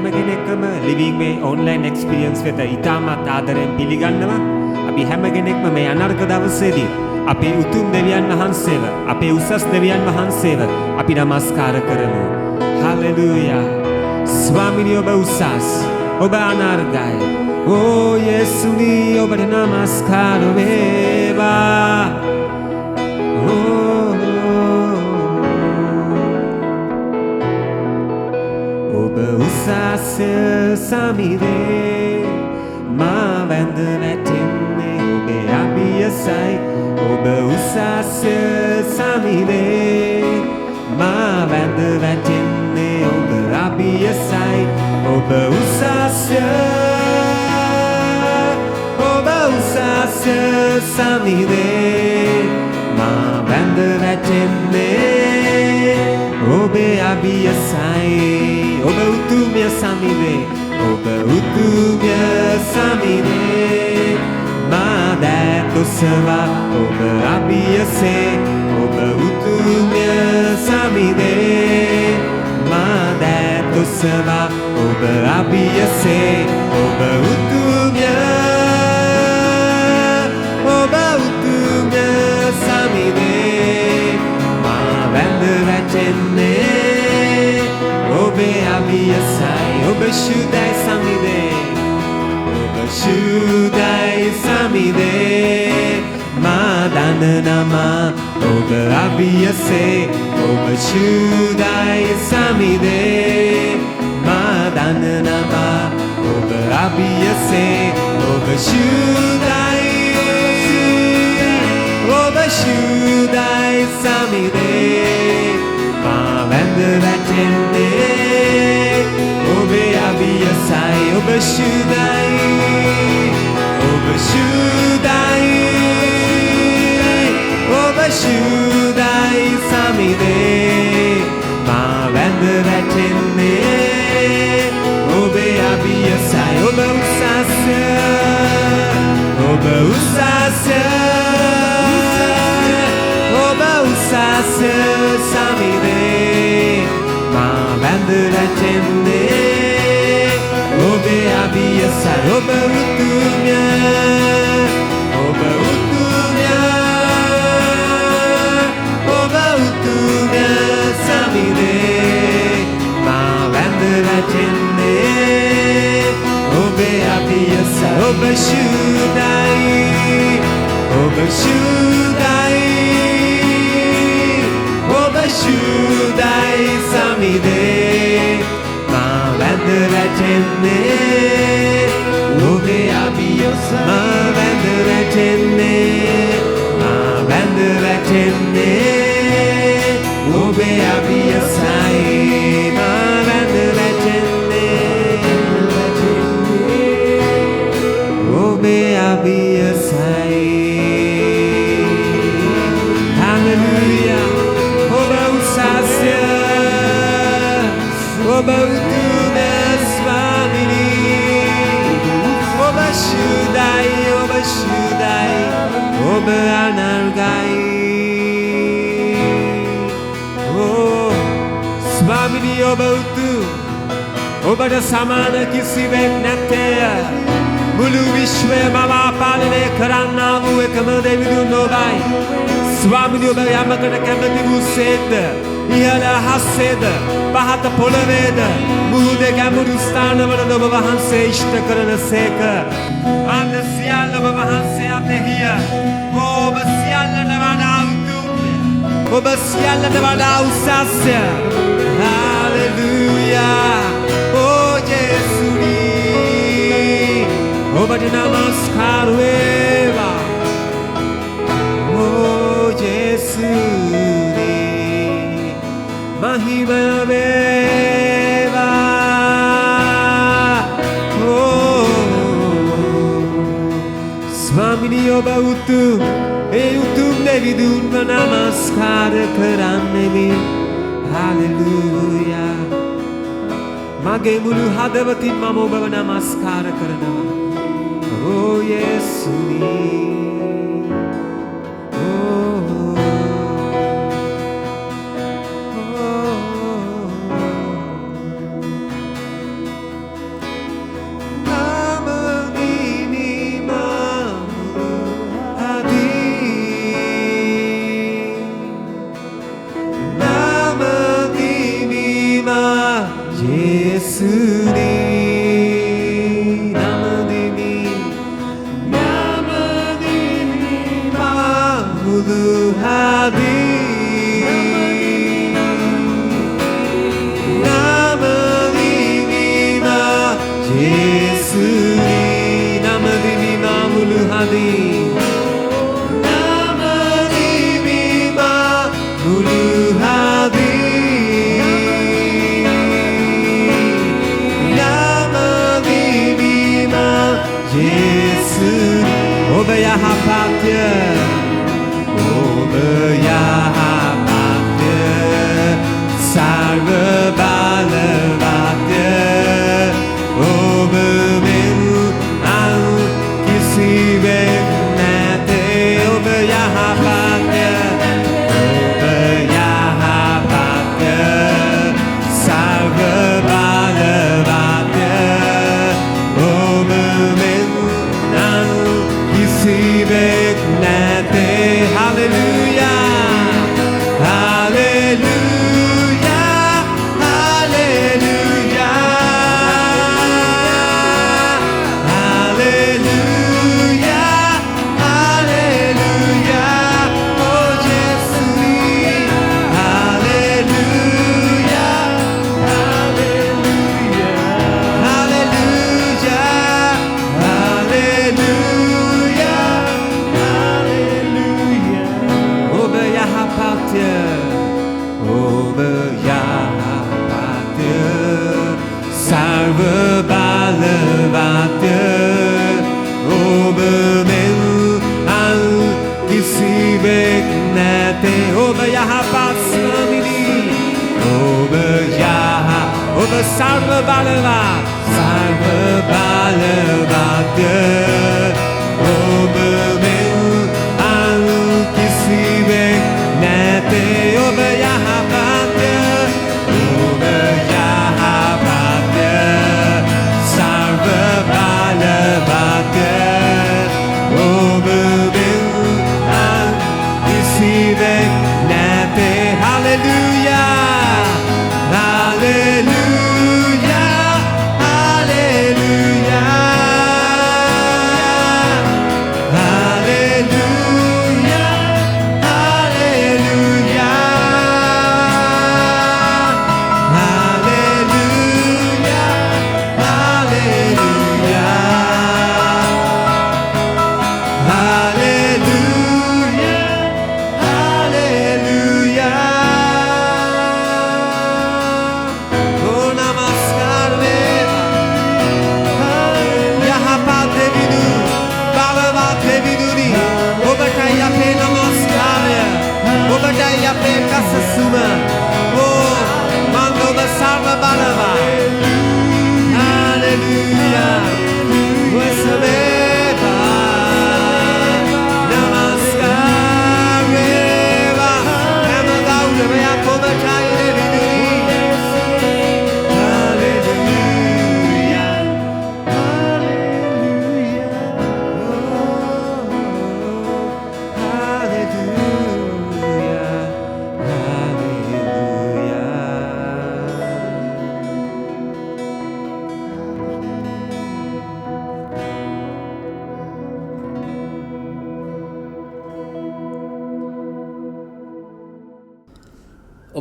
හැම කෙනෙක්ම Living Way online experience වෙත ඉතාමත් ආදරෙන් පිළිගන්නවා. අපි හැම කෙනෙක්ම මේ අනර්ග දවසේදී අපේ උතුම් දෙවියන් වහන්සේව, අපේ උසස් දෙවියන් වහන්සේව අපි නමස්කාර කරමු. හලෙලූයා. ස්වාමීනි ඔබ උසස්, ඔබ අනර්ගයි. ඕ යේසුනි ඔබට නමස්කාර වේවා. ඔබ උසස් සමිරේ මා වැඳ වැටෙන්නේ ඔබේ අභියසයි. ඔබ උසස් සමිරේ මා වැඳ වැටෙන්නේ ඔබ අභියසයි. ඔබ උසස් සමිරේ මා වැඳ වැටෙන්නේ ඔබේ අභියසයි. ඔබ උතුම්ය සමිරේ, ඔබ උතුම්ය සමිරේ මා දැත් ඔසවා ඔබ අභියසේ. ඔබ උතුම්ය සමිරේ මා දැත් ඔසවා ඔබ අභියසේ. ඔබ උතුම්ය සමිරේ මා වැඳ වැටෙන්නේ ඔබේ අභියසයි. ඔබ ශුද්ධයි සමිරේ, ඔබ ශුද්ධයි සමිරේ මා දනනමා ඔබ අභියසේ. ඔබ ශුද්ධයි සමිරේ මා දනනමා ඔබ අභියසේ. ඔබ ශුද්ධයි, ඔබ ශුද්ධයි සමිරේ මා වැඳ වැටෙන්නේ ඔබේ අභියසයි. ඔබ ශුද්ධයි, ඔබ ශුද්ධයි, ඔබ ශුද්ධයි සමිරේ මා වැඳ වැටෙන්නේ ඔබේ අභියසයි. ඔබ උසස්, ඔබ උසස්, ඔබ උසස් සමිරේ මා වැඳ වැටෙන්නේ ඔබේ අභියසයි. ඔබ උතුම්ය, ඔබ උතුම්ය, ඔබ උතුම්ය සමිරේ මා වැඳ වැටෙන්නේ ඔබේ අභියසයි. ඔබ ශුද්ධයි, ඔබ ශුද්ධයි, ඔබ ශුද්ධයි සමිරේ මා වැඳ වැටෙන්නේ ඔබේ අභියසයි. මා වැඳ වැටෙන්නේ, මා වැඳ වැටෙන්නේ ඔබේ අභියසයි. මා වැඳ වැටෙන්නේ ඔබේ අභියසයි. Hallelujah. ඔබ උසස්ය, ඔබ උතුම්ය ස්වාමිනි. ඔබ ශුද්ධයි, ඔබ ශුද්ධයි, ඔබ අනර්ගයි. ස්වාමිනි ඔබ උතුම්, ඔබට සමාන කිසිවෙක් නැත්තේ. මුළු විශ්වය මවා පාලනය කරන්නා වූ එකම දෙවිඳුන් ඔබයි. ස්වාමිනි ඔබ යමකට කැමති වූසේද, ඉහළ අහසේද, පහත පොළවේද, මුහුදේ ගැඹුරු ස්ථානවලද ඔබ වහන්සේ ඉෂ්ට කරන සේක. අන්න සියල්ල ඔබ වහන්සේ අතෙහිය. ඔබ සියල්ලට වඩා උතුම්ය, ඔබ සියල්ලට වඩා උසස්ය. හාලෙලූයා. ඕ ජේසුනි ඔබට නමස්කාර වේවා. ඕ ජේසුනි මහිම වේවා. ස්වාමිනි ඔබ උතුම්, ඒ උතුම් දෙවිඳුන්ව නමස්කාර කරන්නෙමි. හලෙලූයා. මගේ මුළු හදවතින් මම ඔබව නමස්කාර කරනවා. ඕ යේසුනි. 예수님 나무님이 마무르하니 나무님이 마무르하니 나무님이 마 예수님 오베야 하파트 오베야 하파트 살ve balevate obemen al kisivenete obeya hapate salve balevate obemen al kisivenete hallelujah salve balevate obemen al kisivenete obeya hapaslamini obeya obe salve balevate obemen al kisivenete obeya hapate obeya salve balevate obemen al kisivenete hallelujah hallelujah hallelujah hallelujah hallelujah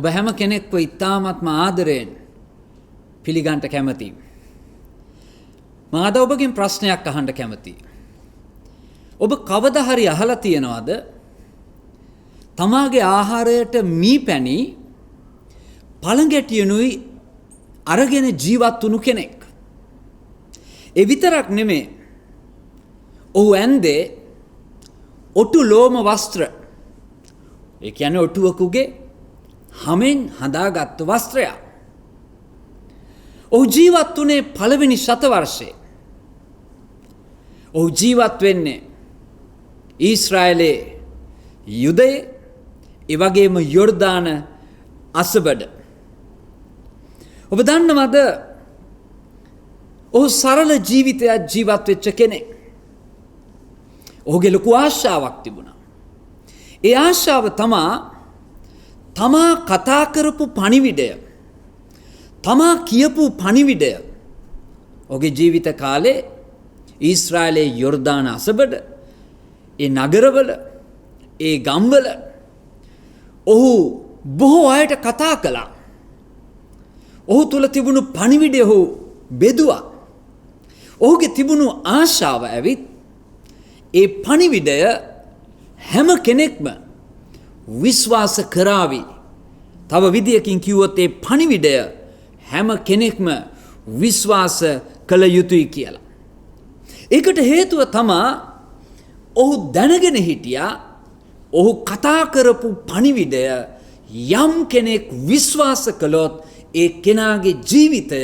ඔබ හැම කෙනෙක්ව ඉතාමත්ම ආදරයෙන් පිළිගන්න කැමතියි. මම අද ඔබගෙන් ප්‍රශ්නයක් අහන්න කැමතියි. ඔබ කවදා හරි අහලා තියෙනවද තමාගේ ආහාරයට මීපැණි පළඟැටියනුයි අරගෙන ජීවත් වුණු කෙනෙක්? ඒ විතරක් නෙමෙයි. ඔහු ඇන්දේ ඔටු ලෝම වස්ත්‍ර. ඒ කියන්නේ ඔටුවකුගේ හමෙන් හදාගත්තු වස්ත්‍රයක්. ඔහු ජීවත් වුණේ පළවෙනි ශතවර්ෂයේ. ඔහු ජීවත් වෙන්නේ ඊශ්‍රායලයේ යුදයේ ඒ වගේම යොර්දාන අසබඩ. ඔබ දන්නවද ඔහු සරල ජීවිතයක් ජීවත් වෙච්ච කෙනෙක්. ඔහුගේ ලොකු ආශාවක් තිබුණා. ඒ ආශාව තමා කතා කරපු පණිවිඩය, තමා කියපු පණිවිඩය ඔහුගේ ජීවිත කාලේ ඊශ්‍රායලයේ යොර්දාන අසබඩ, ඒ නගරවල, ඒ ගම්වල ඔහු බොහෝ අයට කතා කළා. ඔහු තුල තිබුණු පණිවිඩය ඔහු බෙදුවා. ඔහුගේ තිබුණු ආශාව ඇවිත් ඒ පණිවිඩය හැම කෙනෙක්ම විශ්වාස කරાવી. තව විදියකින් කිව්වොත් ඒ පණිවිඩය හැම කෙනෙක්ම විශ්වාස කළ යුතුයි කියලා. ඒකට හේතුව තමා ඔහු දැනගෙන හිටියා ඔහු කතා කරපු පණිවිඩය යම් කෙනෙක් විශ්වාස කළොත් ඒ කෙනාගේ ජීවිතය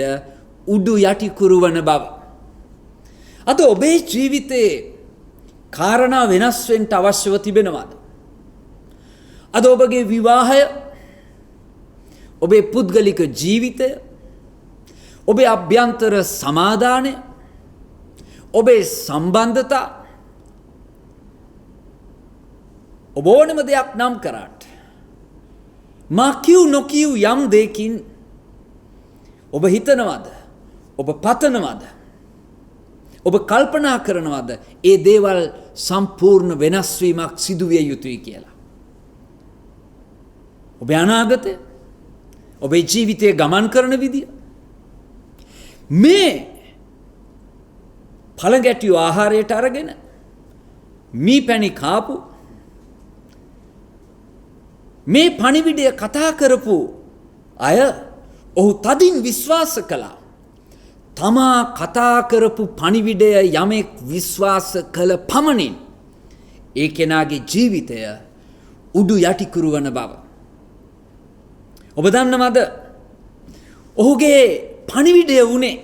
උඩු යටි කුරුවන බව. අද ඔබේ ජීවිතයේ කාරණා වෙනස් වෙන්න අවශ්‍යව තිබෙනවද? අද ඔබගේ විවාහය, ඔබේ පුද්ගලික ජීවිතය, ඔබේ අභ්‍යන්තර සමාදානය, ඔබේ සම්බන්ධතා, ඔබ ඕනම දෙයක් නම් කරාට මා කිව් නොකිව් යම් දෙයකින් ඔබ හිතනවද? ඔබ පතනවද? ඔබ කල්පනා කරනවද ඒ දේවල් සම්පූර්ණ වෙනස් වීමක් සිදු විය යුතුයි කියලා? ඔබේ අනාගතය, ඔබේ ජීවිතයේ ගමන් කරන විදිය, මේ පළඟැටියෝ ආහාරයට අරගෙන මී පැණි කාපු මේ පණිවිඩය කතා කරපු අය ඔහු තදින් විශ්වාස කළා. තමා කතා කරපු පණිවිඩය යමෙක් විශ්වාස කළ පමණින් ඒ කෙනාගේ ජීවිතය උඩු යටි කුරුවන බව. ඔබ දන්නවද? ඔහුගේ පණිවිඩය වුණේ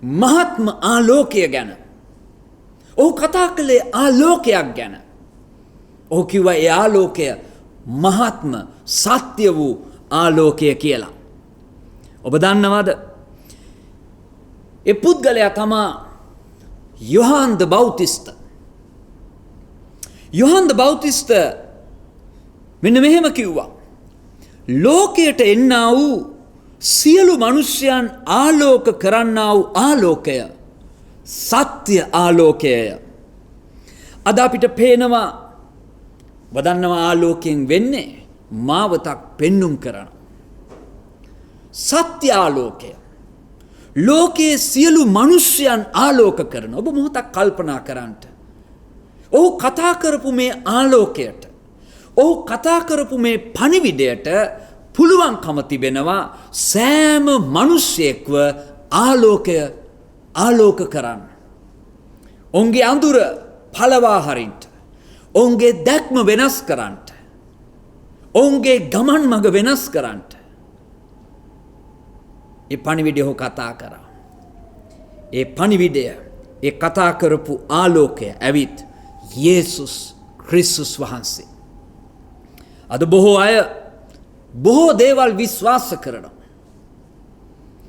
මහත්ම ආලෝකය ගැන. ඔහු කතා කළේ ආලෝකයක් ගැන. ඔහු කිව්වා ඒ ආලෝකය මහත්ම සත්‍ය වූ ආලෝකය කියලා. ඔබ දන්නවද? ඒ පුද්ගලයා තමා යොහාන් ද බෞතිස්ත. යොහාන් ද බෞතිස්ත මෙන්න මෙහෙම කිව්වා. ලෝකයට එන්නා වූ සියලු මිනිසයන් ආලෝක කරන්නා වූ ආලෝකය සත්‍ය ආලෝකයය. අද අපිට පේනවා වදන්නවා ආලෝකයෙන් වෙන්නේ මාවතක් පෙන්눔 කරන සත්‍ය ආලෝකය. ලෝකයේ සියලු මිනිසයන් ආලෝක කරන. ඔබ මොහොතක් කල්පනා කරන්නට. ඔහු කතා කරපු මේ ආලෝකයට, ඔහු කතා කරපු මේ පණිවිඩයට පුළුවන්කම තිබෙනවා සෑම මිනිසෙක්ව ආලෝක කරන්න. ඔවුන්ගේ අඳුර පළවා හරින්ට, ඔවුන්ගේ දැක්ම වෙනස් කරන්නට, ඔවුන්ගේ ගමන් මඟ වෙනස් කරන්නට ඒ පණිවිඩය ඔහු කතා කරා. ඒ පණිවිඩය, ඒ කතා කරපු ආලෝකය ඇවිත් යේසුස් ක්‍රිස්තුස් වහන්සේ. අද බොහෝ අය බොහෝ දේවල් විශ්වාස කරනවා.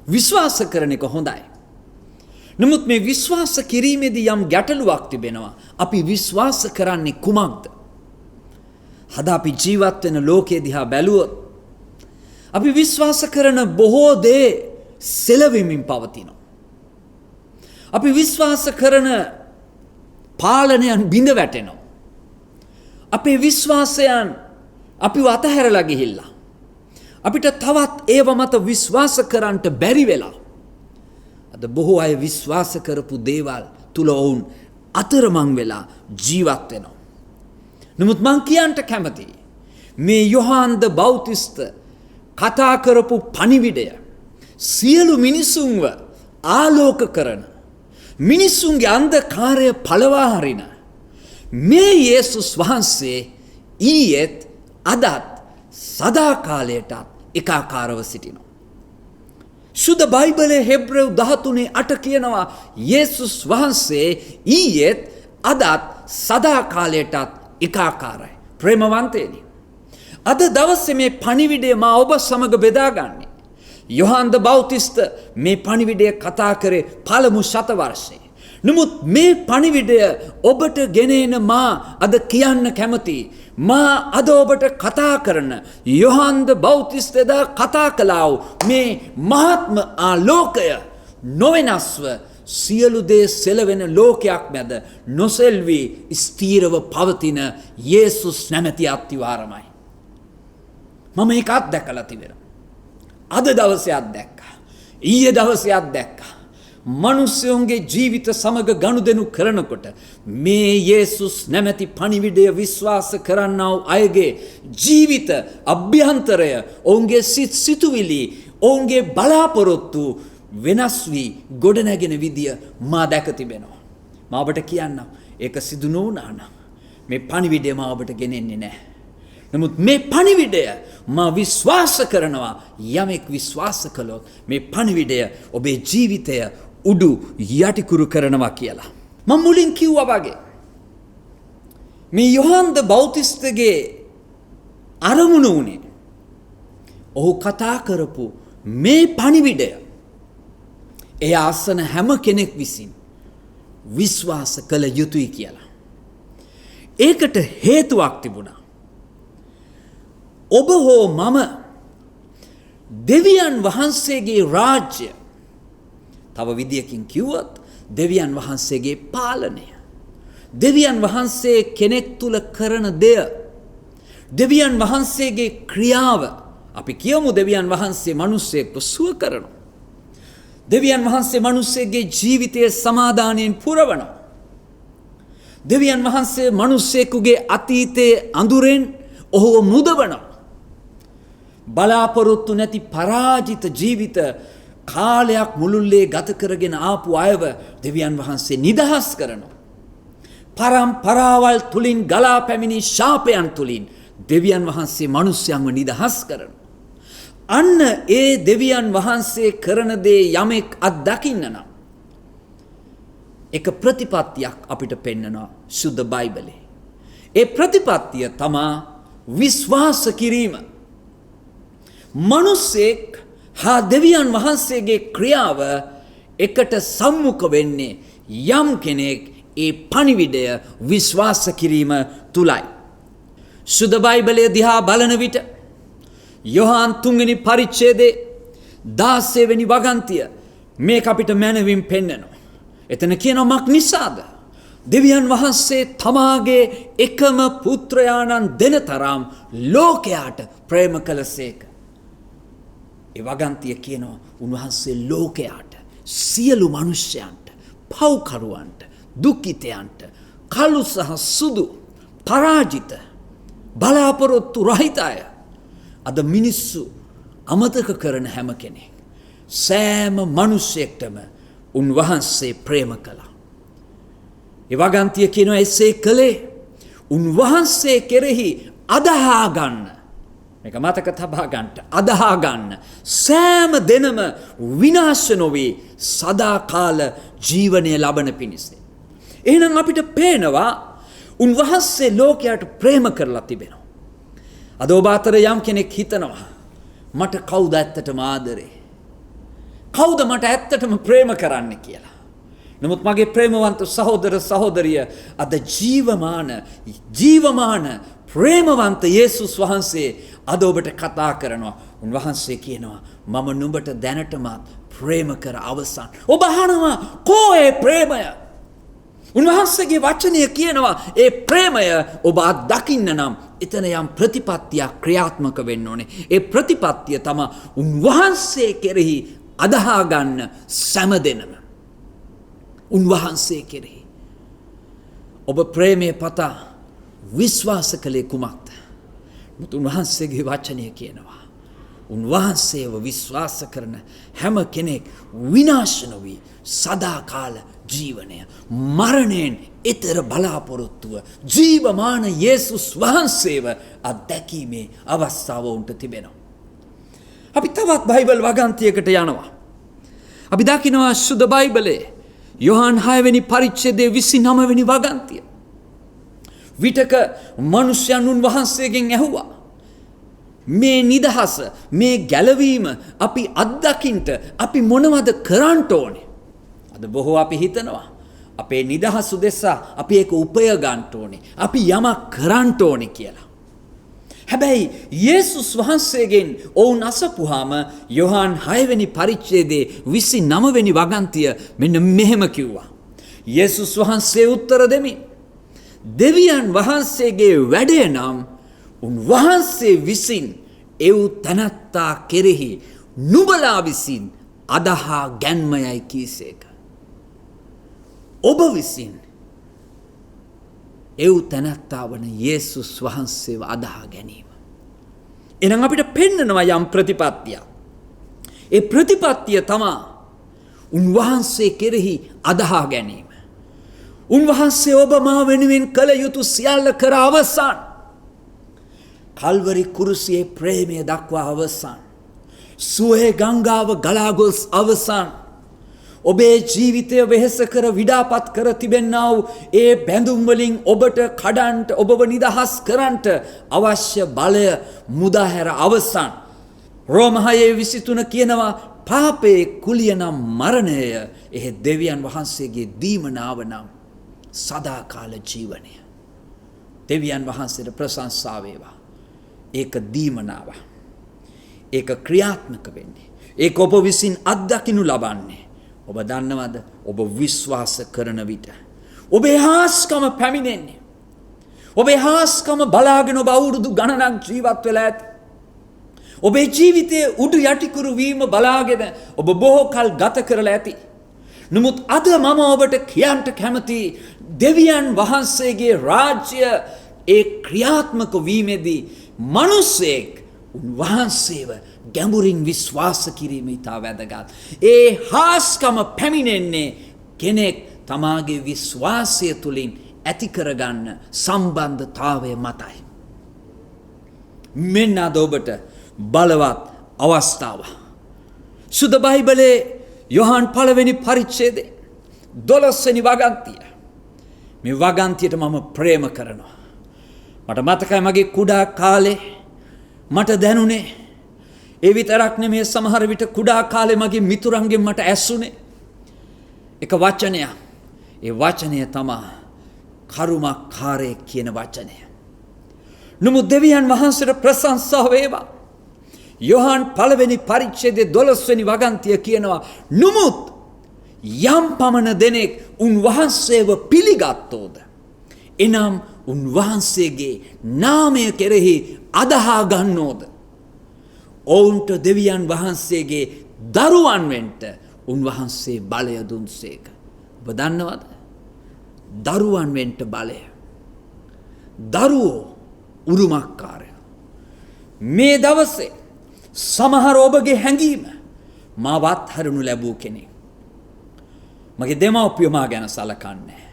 විශ්වාස කරන එක හොඳයි. නමුත් මේ විශ්වාස කිරීමේදී යම් ගැටලුවක් තිබෙනවා. අපි විශ්වාස කරන්නේ කුමක්ද? අද අපි ජීවත් වෙන ලෝකයේ දිහා බැලුවොත් අපි විශ්වාස කරන බොහෝ දේ සෙලවෙමින් පවතිනවා. අපි විශ්වාස කරන පාලනයන් බිඳ වැටෙනවා. අපේ විශ්වාසයන් අපිව අතහැරලා ගිහිල්ලා අපිට තවත් ඒව මත විශ්වාස කරන්නට බැරි වෙලා අද බොහෝ අය විශ්වාස කරපු දේවල් තුල වුන් අතරමං වෙලා ජීවත් වෙනවා. නමුත් මං කියන්නට කැමතියි මේ යොහාන් ද බෞතිස්ත කතා කරපු පණිවිඩය සියලු මිනිසුන්ව ආලෝක කරන, මිනිසුන්ගේ අන්ධකාරය පළවා හරින මේ යේසුස් වහන්සේ ඊයේත් අදත් සදාකාලයටත් එකාකාරව සිටිනවා. සුද්ධ බයිබලයේ හෙබ්‍රෙව් 13:8 කියනවා යේසුස් වහන්සේ ඊයේත් අදත් සදාකාලයටත් එකාකාරයි. ප්‍රේමවන්තයනි, අද දවසේ මේ පණිවිඩය මා ඔබ සමග බෙදාගන්නේ. යොහාන් ද බෞතිස්ත මේ පණිවිඩය කතා කරේ පළමු ශතවර්ෂයේ. නමුත් මේ පණිවිඩය ඔබට ගෙනෙන මා අද කියන්න කැමතියි. මා අද ඔබට කතා කරන යොහාන් ද බෞතිස්ත එදා කතා කළා වූ මේ මහත්ම ආලෝකය නොවෙනස්ව සියලු දේ සෙලවෙන ලෝකයක් මැද නොසෙල්වි ස්ථීරව පවතින යේසුස් නැමැති අත්තිවාරමයි. මම ඒක අත්දැකලා තිබෙනවා. අද දවසේ අත්දැක්කා. ඊයේ දවසේ අත්දැක්කා. මනුස්සයෝන්ගේ ජීවිත සමග ගනුදෙනු කරනකොට මේ යේසුස් නැමැති පණිවිඩය විශ්වාස කරන්නා වූ අයගේ ජීවිත අභ්‍යන්තරය ඔවුන්ගේ සිතුවිලි ඔවුන්ගේ බලාපොරොත්තු වෙනස් වී ගොඩනැගෙන විදිය මා දැක තිබෙනවා. මා ඔබට කියන්නම් ඒක සිදු නොවුණා නම් මේ පණිවිඩය මා ඔබට ගෙනෙන්නේ නැහැ. නමුත් මේ පණිවිඩය මා විශ්වාස කරනවා යමෙක් විශ්වාස කළොත් මේ පණිවිඩය ඔබේ ජීවිතය උඩු යටිකුරු කරනවා කියලා. මම මුලින් කිව්වා වගේ මේ යොහන්ද බෞතිස්තගේ අරමුණ උනේ ඔහු කතා කරපු මේ පණිවිඩය එය අසන හැම කෙනෙක් විසින් විශ්වාස කළ යුතුයි කියලා. ඒකට හේතුවක් තිබුණා. ඔබ හෝ මම දෙවියන් වහන්සේගේ රාජ්‍ය, තව විදියකින් කිව්වොත් දෙවියන් වහන්සේගේ පාලනය, දෙවියන් වහන්සේ කෙනෙක් තුල කරන දෙය, දෙවියන් වහන්සේගේ ක්‍රියාව, අපි කියමු දෙවියන් වහන්සේ මිනිස්සෙක්ව සුව කරනවා, දෙවියන් වහන්සේ මිනිස්සෙගේ ජීවිතයේ සමාදානයෙන් පුරවනවා, දෙවියන් වහන්සේ මිනිස්සෙකුගේ අතීතයේ අඳුරෙන් ඔහුව මුදවනවා, බලාපොරොත්තු නැති පරාජිත ජීවිත කාලයක් මුළුල්ලේ ගත කරගෙන ආපු අයව දෙවියන් වහන්සේ නිදහස් කරනවා. පරම්පරාවල් තුලින් ගලා පැමිණි ශාපයන් තුලින් දෙවියන් වහන්සේ මිනිස්යන්ව නිදහස් කරනවා. අන්න ඒ දෙවියන් වහන්සේ කරන දේ යමෙක් අත්දකින්න නම් එක ප්‍රතිපත්තියක් අපිට පෙන්නනවා සුද්ධ බයිබලේ. ඒ ප්‍රතිපත්තිය තමා විශ්වාස කිරීම. මනුස්සෙක් හා දෙවියන් වහන්සේගේ ක්‍රියාව එකට සම්මුඛ වෙන්නේ යම් කෙනෙක් ඒ පණිවිඩය විශ්වාස කිරීම තුලයි. සුද්ධ බයිබලයේ දිහා බලන විට යොහාන් 3 වෙනි පරිච්ඡේදයේ 16 වෙනි වගන්තිය මේක අපිට මැනවින් පෙන්නනවා. එතන කියනවා මක් නිසාද? දෙවියන් වහන්සේ තමාගේ එකම පුත්‍රයාණන් දෙන තරම් ලෝකයාට ප්‍රේම කළසේක. ඒ වගන්තිය කියනවා උන්වහන්සේ ලෝකයාට, සියලු මිනිස්යන්ට, පව්කරුවන්ට, දුක්ඛිතයන්ට, කළු සහ සුදු, පරාජිත, බලාපොරොත්තු රහිත අය, අද මිනිස්සු අමතක කරන හැම කෙනෙක්, සෑම මිනිසෙක්ටම උන්වහන්සේ ප්‍රේම කළා. ඒ වගන්තිය කියනවා එසේ කළේ උන්වහන්සේ කෙරෙහි අදහා ගන්න, මේක මතක තබා ගන්නට, අදහා ගන්න සෑම දෙනම විනාශ නොවේ සදාකාල ජීවනය ලබන පිණිස. එහෙනම් අපිට පේනවා උන්වහන්සේ ලෝකයට ප්‍රේම කරලා තිබෙනවා. අද ඔබ අතර යම් කෙනෙක් හිතනවා මට කවුද ඇත්තටම ආදරේ? කවුද මට ඇත්තටම ප්‍රේම කරන්න කියලා. නමුත් මගේ ප්‍රේමවන්ත සහෝදර සහෝදරිය අද ජීවමාන ප්‍රේමවන්ත යේසුස් වහන්සේ අද ඔබට කතා කරනවා. උන්වහන්සේ කියනවා මම නුඹට දැනටමත් ප්‍රේම කර අවසන්. ඔබ අහනවා කෝ ඒ ප්‍රේමය? උන්වහන්සේගේ වචනය කියනවා ඒ ප්‍රේමය ඔබ අත්දකින්න නම් එතන යම් ප්‍රතිපත්තියක් ක්‍රියාත්මක වෙන්න ඕනේ. ඒ ප්‍රතිපත්තිය තමයි උන්වහන්සේ කෙරෙහි අදහා ගන්න සෑමදෙනම. උන්වහන්සේ කෙරෙහි ඔබ ප්‍රේමය පතා විශ්වාස කළේ කුමක්ද? උන්වහන්සේගේ වචනය කියනවා උන්වහන්සේව විශ්වාස කරන හැම කෙනෙක් විනාශ නොවී සදාකාල ජීවනය, මරණයෙන් ඊතර බලාපොරොත්තුව ජීවමාන යේසුස් වහන්සේව අත්දැකීමේ අවස්ථාව උන්ට තිබෙනවා. අපි තවත් බයිබල් වගන්තියකට යනවා. අපි දකිනවා සුද්ධ බයිබලයේ යොහාන් 6 වෙනි පරිච්ඡේදයේ 29 වෙනි වගන්තිය. විතක මිනිසයන් උන්වහන්සේගෙන් ඇහුවා මේ නිදහස, මේ ගැලවීම අපි අත්දකින්ට අපි මොනවද කරන්න ඕනේ? අද බොහෝ අපි හිතනවා අපේ නිදහස උදෙසා අපි ඒක උපය ගන්න ඕනේ, අපි යමක් කරන්න ඕනේ කියලා. හැබැයි යේසුස් වහන්සේගෙන් ඔවුන් අසපුවාම යොහාන් 6 වෙනි පරිච්ඡේදයේ 29 වෙනි වගන්තිය මෙන්න මෙහෙම කිව්වා. යේසුස් වහන්සේ උත්තර දෙමින් දෙවියන් වහන්සේගේ වැඩේ නම් උන්වහන්සේ විසින් එව් තනත්තා කෙරෙහි නුඹලා විසින් අදහා ගැන්මයයි කීසේක. ඔබ විසින් එව් තැනැත්තා වන යේසුස් වහන්සේව අදහා ගැනීම. එනම් අපිට පෙන්නනවා යම් ප්‍රතිපත්තියක්. ඒ ප්‍රතිපත්තිය තමා උන්වහන්සේ කෙරෙහි අදහා ගැනීම. උන්වහන්සේ ඔබ මා වෙනුවෙන් කළ යුතු සියල්ල කර අවසන්. කල්වරි කුරුසියේ ප්‍රේමය දක්වා අවසන්. සුවේ ගංගාව ගලා ගොස් අවසන්. ඔබේ ජීවිතය වෙහෙස කර විඩාපත් කර තිබෙන්නා වූ ඒ බැඳුම් වලින් ඔබට කඩන්ට ඔබව නිදහස් කරන්ට අවශ්‍ය බලය මුදාහැර අවසන්. රෝම 6:23 කියනවා පාපයේ කුලිය නම් මරණය, එහෙ දෙවියන් වහන්සේගේ දීමනාව නම් සදාකාල ජීවනය. දෙවියන් වහන්සේට ප්‍රශංසා වේවා. ඒක දීමනාව. ඒක ක්‍රියාත්මක වෙන්නේ. ඒක ඔබ විසින් අත්දකින්නු ලබන්නේ. ඔබ දන්නවද? ඔබ විශ්වාස කරන විට ඔබේ හාස්කම පැමිණෙන්නේ. ඔබේ හාස්කම බලාගෙන ඔබ අවුරුදු ගණනක් ජීවත් වෙලා ඇත. ඔබේ ජීවිතයේ උඩු යටිකුරු වීම බලාගෙන ඔබ බොහෝ කල් ගත කරලා ඇති. නමුත් අද මම ඔබට කියන්න කැමති, දෙවියන් වහන්සේගේ රාජ්‍ය ඒ ක්‍රියාත්මක වීමේදී මිනිසෙක් උන්වහන්සේව ගැඹුරින් විශ්වාස කිරීම ඉතා වැදගත්. ඒ හාස්කම පැමිණෙන්නේ කෙනෙක් තමාගේ විශ්වාසය තුළින් ඇති කරගන්න සම්බන්ධතාවය මතයි. මෙන්න අද ඔබට බලවත් අවස්ථාව. සුද බයිබලයේ යොහන් 1 පරිච්ඡේදයේ 12 වෙනි වගන්තිය. මේ වගන්තියට මම ප්‍රේම කරනවා. මට මතකයි මගේ කුඩා කාලේ මට දැනුනේ, ඒ විතරක් නෙමෙයි සමහර විට කුඩා කාලේ මගේ මිතුරන්ගෙන් මට ඇසුනේ එක වචනයක්. ඒ වචනය තමයි කරුමකාරයෙක් කියන වචනය. නමුත් දෙවියන් වහන්සේට ප්‍රශංසා වේවා. යොහන් 1 පරිච්ඡේදයේ 12 වෙනි වගන්තිය කියනවා, නමුත් යම් පමණ දෙනෙක් උන්වහන්සේව පිළිගත්තෝද, එනම් උන්වහන්සේගේ නාමය කෙරෙහි අදහා ගන්නෝද, ඔවුන්ට දෙවියන් වහන්සේගේ දරුවන් වෙන්ට උන්වහන්සේ බලය දුන්සේක. ඔබ දන්නවද? දරුවන් වෙන්ට බලය. දරුවෝ උරුමකාරය. මේ දවසේ සමහර ඔබගේ හැඟීම මාවත් හරුණු ලැබූ කෙනෙක්. මගේ දෙමව්පියෝ මා ගැන සලකන්නේ.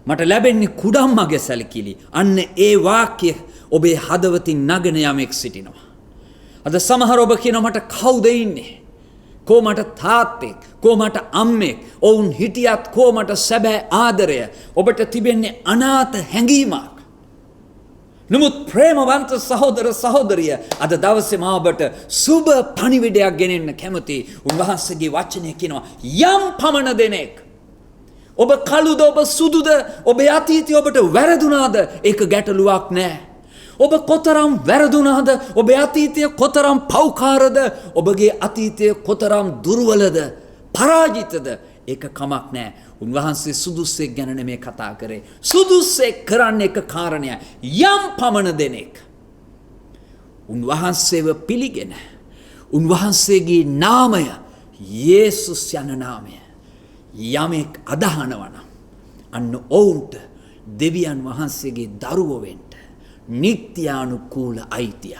මට ලැබෙන්නේ කුඩම්මගේ සැලකිලි. අන්න ඒ වාක්‍ය ඔබේ හදවතින් නගන යමෙක් සිටිනවා. අද සමහර ඔබ කියන මට කවුද ඉන්නේ? කෝ මට තාත්තෙක්, කෝ මට අම්මෙක්, ඔවුන් හිටියත් කෝ මට සැබෑ ආදරය. ඔබට තිබෙන්නේ අනාථ හැඟීමක්. නමුත් ප්‍රේමවන්ත සහෝදර සහෝදරිය, අද දවසේ මා ඔබට සුබ පණිවිඩයක් ගෙනෙන්න කැමති. උන්වහන්සේගේ වචනය කියනවා, යම් පමණ දෙනෙක්, ඔබ කළුද ඔබ සුදුද, ඔබේ අතීතය ඔබට වැරදුනාද, ඒක ගැටලුවක් නෑ. ඔබ කොතරම් වැරදුනාද, ඔබේ අතීතය කොතරම් පෞකාරද, ඔබගේ අතීතය කොතරම් දුර්වලද, පරාජිතද, ඒක කමක් නෑ. උන්වහන්සේ සුදුස්සෙක් ගැන නෙමෙයි කතා කරේ. සුදුස්සෙක් කරන්නේ එක කාරණය. යම් පමණ දෙනෙක් උන්වහන්සේව පිළිගෙන උන්වහන්සේගේ නාමය, යේසුස් යන නාමය යමෙක් අදහනවා නම්, අන්න ඔවුන්ට දෙවියන් වහන්සේගේ දරුවෝ වෙන්න නිත්‍යානුකූල අයිතිය,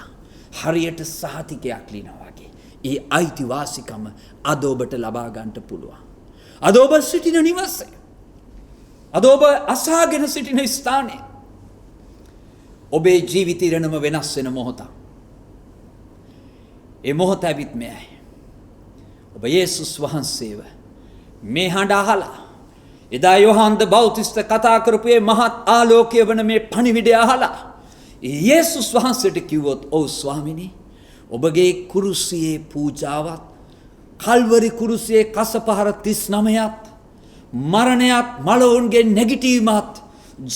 හරියට සහතිකයක් ලිනවා වගේ, ඒ අයිතිවාසිකම අද ඔබට ලබා ගන්නට පුළුවන්. අද ඔබ සිටින නිවසේ, අද ඔබ අසාගෙන සිටින ස්ථානයේ ඔබේ ජීවිතය ඉරණම වෙනස් වෙන මොහොතක්. ඒ මොහොත ඇවිත් මෙයයි. ඔබ යේසුස් වහන්සේව මේ හඬ අහලා, එදා යොහන්ද බෞතිස්ත කතා කරපු මේ මහත් ආලෝකය වන මේ පණිවිඩය අහලා යේසුස් වහන්සේට කිව්වොත්, ඔව් ස්වාමිනේ, ඔබගේ කුරුසියේ පූජාවත්, කල්වරි කුරුසියේ කසපහර 39ත්, මරණයත් මලවුන්ගේ නැගිටීමත්,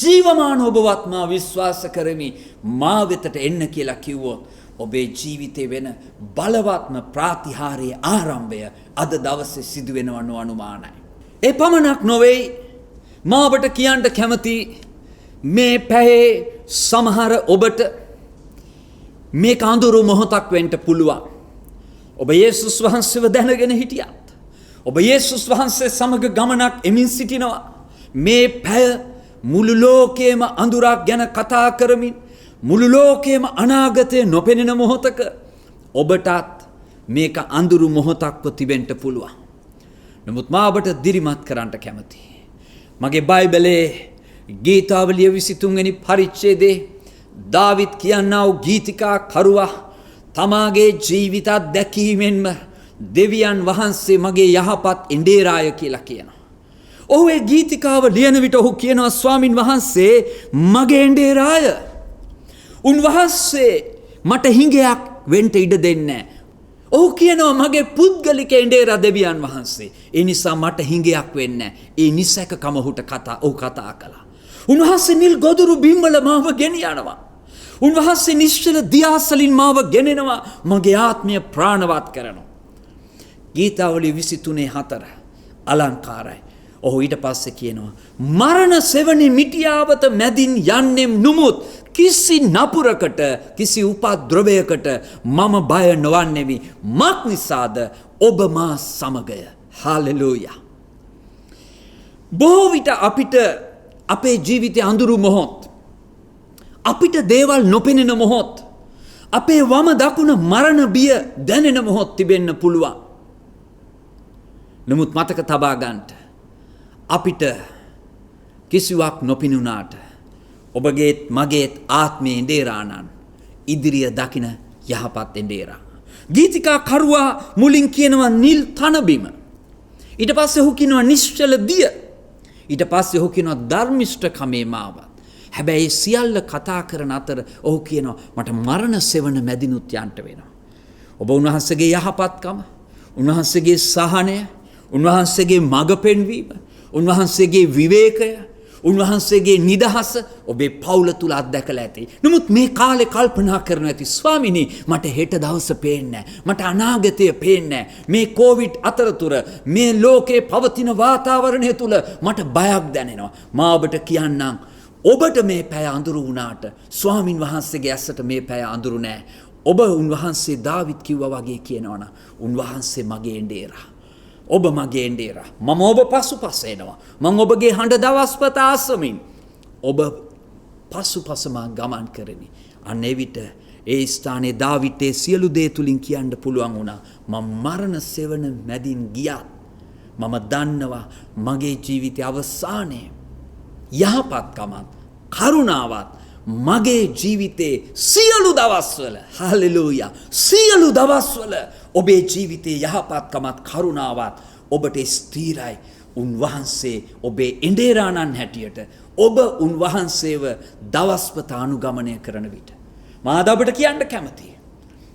ජීවමාන ඔබවත් මා විශ්වාස කරමි, මා වෙතට එන්න කියලා කිව්වොත්, ඔබේ ජීවිතේ වෙන බලවත්ම ප්‍රාතිහාරයේ ආරම්භය අද දවසේ සිදු වෙනව නොඅනුමානයි. ඒ පමණක් නොවේ, මා ඔබට කියන්න කැමති, මේ පැයේ සමහර ඔබට මේක අඳුරු මොහොතක් වෙන්න පුළුවන්. ඔබ යේසුස් වහන්සේව දැනගෙන හිටියත්, ඔබ යේසුස් වහන්සේ සමග ගමනක් එමින් සිටිනවා. මේ පැය මුළු ලෝකයේම අඳුරක් ගැන කතා කරමින් මුළු ලෝකයේම අනාගතය නොපෙනෙන මොහොතක ඔබටත් මේක අඳුරු මොහොතක්ව තිබෙන්න පුළුවන්. නමුත් මා ඔබට දිරිමත් කරන්න කැමතියි. මගේ බයිබලයේ ගීතාවලිය 23 වෙනි පරිච්ඡේදයේ දාවිද් කියනා වූ ගීතිකා කරුවා තමාගේ ජීවිතත් දැකීමෙන්ම දෙවියන් වහන්සේ මගේ යහපත් එඬේරාය කියලා කියනවා. ඔහු ඒ ගීතිකාව ලියන විට ඔහු කියනවා ස්වාමින් වහන්සේ මගේ එඬේරාය. උන්වහන්සේ මට හිඟයක් වෙන්න ඉඩ දෙන්නේ නැහැ. ඔහු කියනවා මගේ පුද්ගලික එඬේරා දෙවියන් වහන්සේ. ඒ නිසා මට හිඟයක් වෙන්නේ නැහැ. ඒ නිසකකම ඔහුට ඔහු කතා කළා. උන්වහන්සේ නිල් ගොදුරු බිම්වල මාව ගෙනියනවා. උන්වහන්සේ නිශ්චල දියාසලින් මාව ගෙනෙනවා. මගේ ආත්මය ප්‍රාණවත් කරනවා. ගීතාවලිය 23:4 අලංකාරයි. ඔහු ඊට පස්සේ කියනවා මරණ සෙවණේ මිටියාවත මැදින් යන්නෙම් නුමුත් කිසි නපුරකට කිසි උපද්‍රවයකට මම බය නොවන්නේමි. මක් නිසාද ඔබ මා සමගය. හාලෙලූයා. බොහෝ විට අපිට අපේ ජීවිතයේ අඳුරු මොහොත් අපිට දේවල් නොපෙනෙන මොහොත් අපේ වම දකුණ මරණ බිය දැනෙන මොහොත් තිබෙන්න පුළුවන්. නමුත් මතක තබා ගන්නට අපිට කිසිවක් නොපෙනුනාට ඔබගේත් මගේත් ආත්මයේ එඬේරාණන් ඉදිරිය දකින යහපත් එඬේරා. ගීතිකා කරුවා මුලින් කියනවා නිල් තනබිම. ඊට පස්සේ ඔහු කියනවා නිශ්චල දිය. ඊට පස්සේ ඔහු කියනවා ධර්මිෂ්ඨකමේ මාවත්. හැබැයි සියල්ල කතා කරන අතර ඔහු කියනවා මට මරණ සෙවණ මැදිනුත් යන්න වෙනවා. ඔබ උන්වහන්සේගේ යහපත්කම, උන්වහන්සේගේ සහනය, උන්වහන්සේගේ මඟ පෙන්වීම, උන්වහන්සේගේ විවේකය, උන්වහන්සේගේ නිදහස ඔබේ පවුල තුල අත්දැකලා ඇති. නමුත් මේ කාලේ කල්පනා කරන ඇති ස්වාමිනී මට හෙට දවස පේන්නේ නැහැ. මට අනාගතය පේන්නේ නැහැ. මේ කොවිඩ් අතරතුර මේ ලෝකේ පවතින වාතාවරණය තුල මට බයක් දැනෙනවා. මා ඔබට කියන්නම් ඔබට මේ පැය අඳුරු වුණාට ස්වාමින් වහන්සේගේ ඇසට මේ පැය අඳුරු නැහැ. ඔබ උන්වහන්සේ දාවිද් කිව්වා වගේ කියනවනම් උන්වහන්සේ මගේ එඬේරා. ඔබ මගේ එඬේරා. මම ඔබ පසුපස එනවා. මම ඔබගේ හඬ දවස්පත ආසමින් ඔබ පසුපස මා ගමන් කරමි. අන්න එවිට ඒ ස්ථානයේ දාවිද් සියලු දේ තුලින් කියන්න පුළුවන් වුණා. මම මරණ සෙවණ මැදින් ගියත් මම දන්නවා මගේ ජීවිතයේ අවසානයේ යහපත්කමත් කරුණාවත් මගේ ජීවිතේ සියලු දවස්වල හල්ලෙලූයා සියලු දවස්වල ඔබේ ජීවිතේ යහපත්කමත් කරුණාවත් ඔබට ස්ථිරයි. උන්වහන්සේ ඔබේ එඬේරාණන් හැටියට ඔබ උන්වහන්සේව දවස්පත අනුගමනය කරන විට මා ඔබට කියන්න කැමතියි.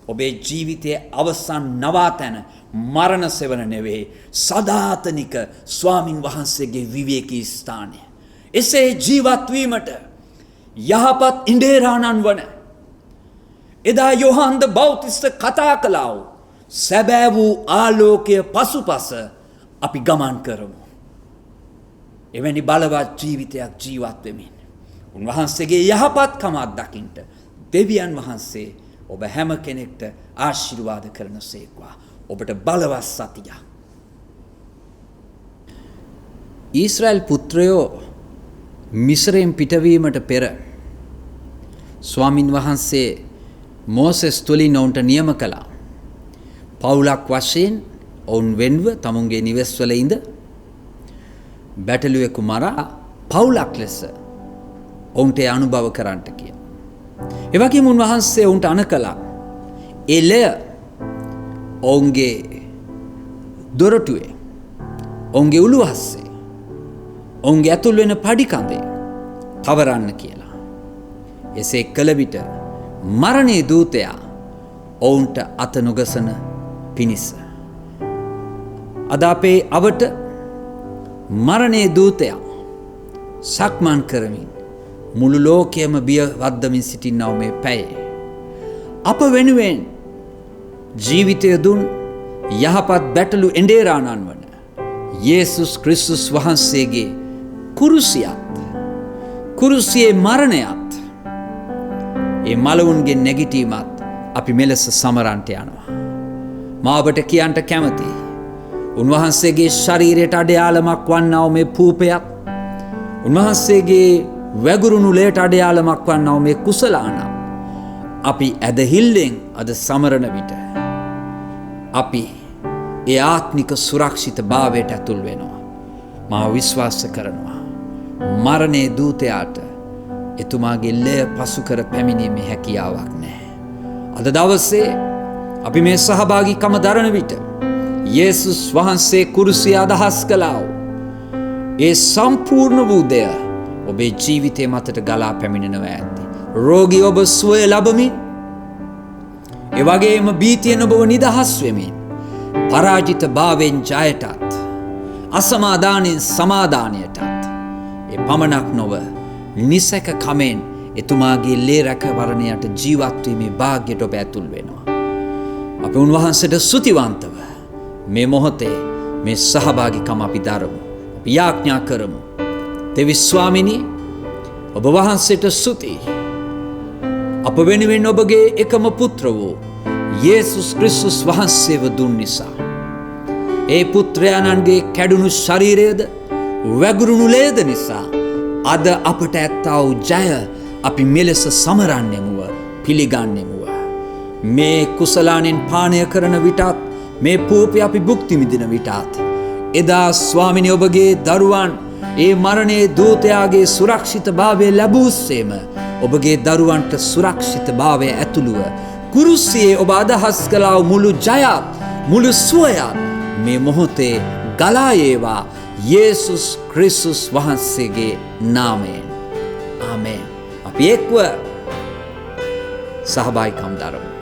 ඔබේ ජීවිතයේ අවසන් නවාතැන මරණ සෙවණ නෙවෙයි සදාතනික ස්වාමින් වහන්සේගේ විවේකී ස්ථානය. එසේ ජීවත් වීමට යහපත් එඬේරාණන් වන එදා යොහාන් ද බෞතිස්ත කතා කළා වූ සැබෑ වූ ආලෝකය පසුපස අපි ගමන් කරමු. එවැනි බලවත් ජීවිතයක් ජීවත් වෙමින් උන්වහන්සේගේ යහපත්කමක් දකින්ට දෙවියන් වහන්සේ ඔබ හැම කෙනෙක්ට ආශිර්වාද කරන සේක්වා. ඔබට බලවත් සතියක්. ඊශ්‍රායල් පුත්‍රයෝ මිස්රයෙන් පිටවීමට පෙර ස්වාමින් වහන්සේ මෝසෙස් තුලින් ඔවුන්ට නියම කළා. පවුලක් වශයෙන් ඔවුන් වෙන්ව තමුන්ගේ නිවෙස්වල ඉඳ බැටළුවෙකු මරා පවුලක් ලෙස ඔවුන්ට අනුභව කරන්නට කියලා. ඒ වගේම උන්වහන්සේ ඔවුන්ට අණ කළා. එළය ඔවුන්ගේ දොරටුවේ ඔවුන්ගේ උළුවස්සේ ඔවුන්ගේ ඇතුල් වෙන පඩිකඳේ තවරන්න කියලා. එසේ කළ විට මරණේ දූතයා ඔවුන්ට අත නොගසන පිණිස. අද අපේ අවට මරණේ දූතයා සක්මන් කරමින් මුළු ලෝකයම බිය වද්දමින් සිටින්නව මේ පැයේ. අප වෙනුවෙන් ජීවිතය දුන් යහපත් බැටළු එඬේරාණන් වන යේසුස් ක්‍රිස්තුස් වහන්සේගේ කුරුසියේ මරණයත් ඒ මලවුන්ගේ නැගිටීමත් අපි මෙලෙස සමරන්ට යනවා. මා ඔබට කියන්නට කැමතියි. උන්වහන්සේගේ ශරීරයට අඩයාලමක් වන්නා වූ මේ පූපයත් උන්වහන්සේගේ වැගුරුණු ලේට අඩයාලමක් වන්නව මේ කුසලානම් අපි ඇදහිල්ලෙන් අද සමරන විට අපි ඒ ආත්මික සුරක්ෂිත භාවයට ඇතුල් වෙනවා. මා විශ්වාස කරනවා මරණයේ දූතයාට එතුමාගේ ලේ පසු කර පැමිණීමේ හැකියාවක් නැහැ. අද දවසේ අපි මේ සහභාගීකම දරන විට යේසුස් වහන්සේ කුරුසිය අදහස් කළා වූ ඒ සම්පූර්ණ වූ දෙය ඔබේ ජීවිතය මතට ගලා පැමිණෙනවා ඇති. රෝගී ඔබ සුවය ලබමින් ඒ වගේම භීතියෙන් ඔබව නිදහස් වෙමින් පරාජිත භාවයෙන් ජයටත් අසමාදානෙන් සමාදානයටත් ඒ පමණක් නොව නිසක කමෙන් එතුමාගේ ලේ රැකවරණයට ජීවත්වීමේ භාග්‍යයට ඔබ ඇතුල් වෙනවා. අපි උන්වහන්සේට ස්තුතිවන්තව මේ මොහොතේ මේ සහභාගීකම අපි දරමු. අපි යාඥා කරමු. දෙවි ස්වාමිනී ඔබ වහන්සේට ස්තුතියි. අප වෙනුවෙන් ඔබගේ එකම පුත්‍ර වූ යේසුස් ක්‍රිස්තුස් වහන්සේව දුන් නිසා ඒ පුත්‍රයාණන්ගේ කැඩුණු ශරීරයද වැගුරුණු ලේද නිසා අද අපට ඇත්තා වූ ජය අපි මෙලෙස සමරන්නෙමුව පිළිගන්නෙමුව. මේ කුසලානෙන් පානය කරන විටත් මේ පූපය අපි භුක්ති විඳින විටත් එදා ස්වාමිනී ඔබගේ දරුවන් ඒ මරණයේ දූතයාගේ සුරක්ෂිත භාවය ලැබූසේම ඔබගේ දරුවන්ට සුරක්ෂිත භාවය ඇතුළුව කුරුසියේ ඔබ අදහස් කළා මුළු ජයත් මුළු සුවයත් මේ මොහොතේ ගලා ඒවා යේසුස් ක්‍රිස්තුස් වහන්සේගේ නාමයෙන්. ආමේන්. අපි එක්ව සහභාගීකම් දරමු.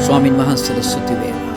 ස්වාමින් වහන්සේට ස්තුති වේවා.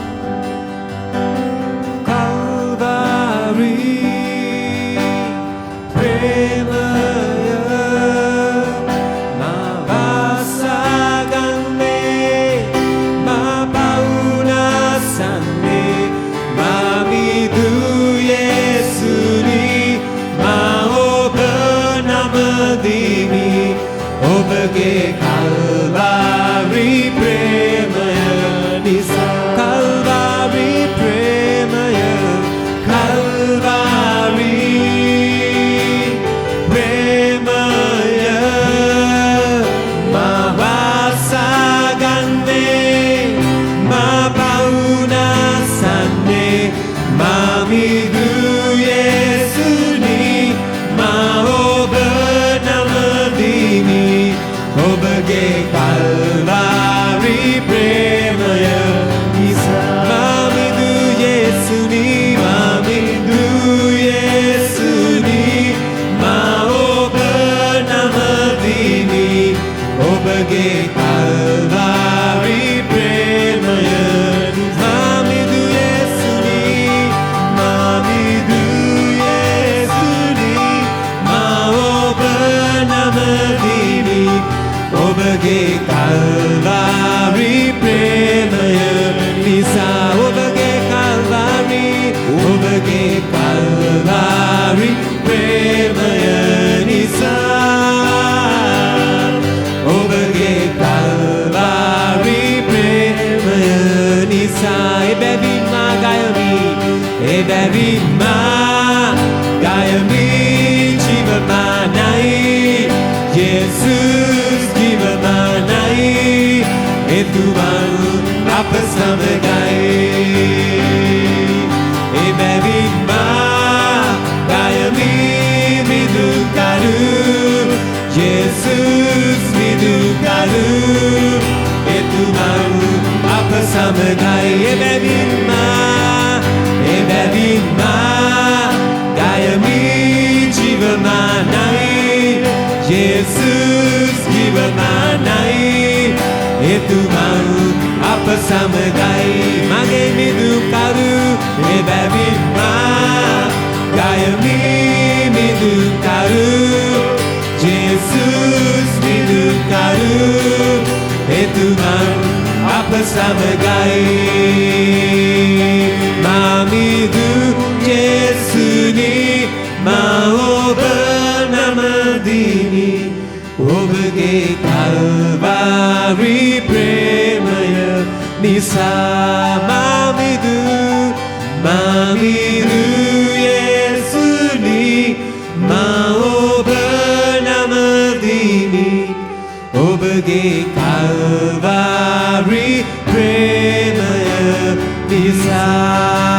ඔබගේ නිසා මාමිරු යේසුනි මා ඔබ නමදිමි ඔබගේ කල්වාරි ප්‍රේමය නිසා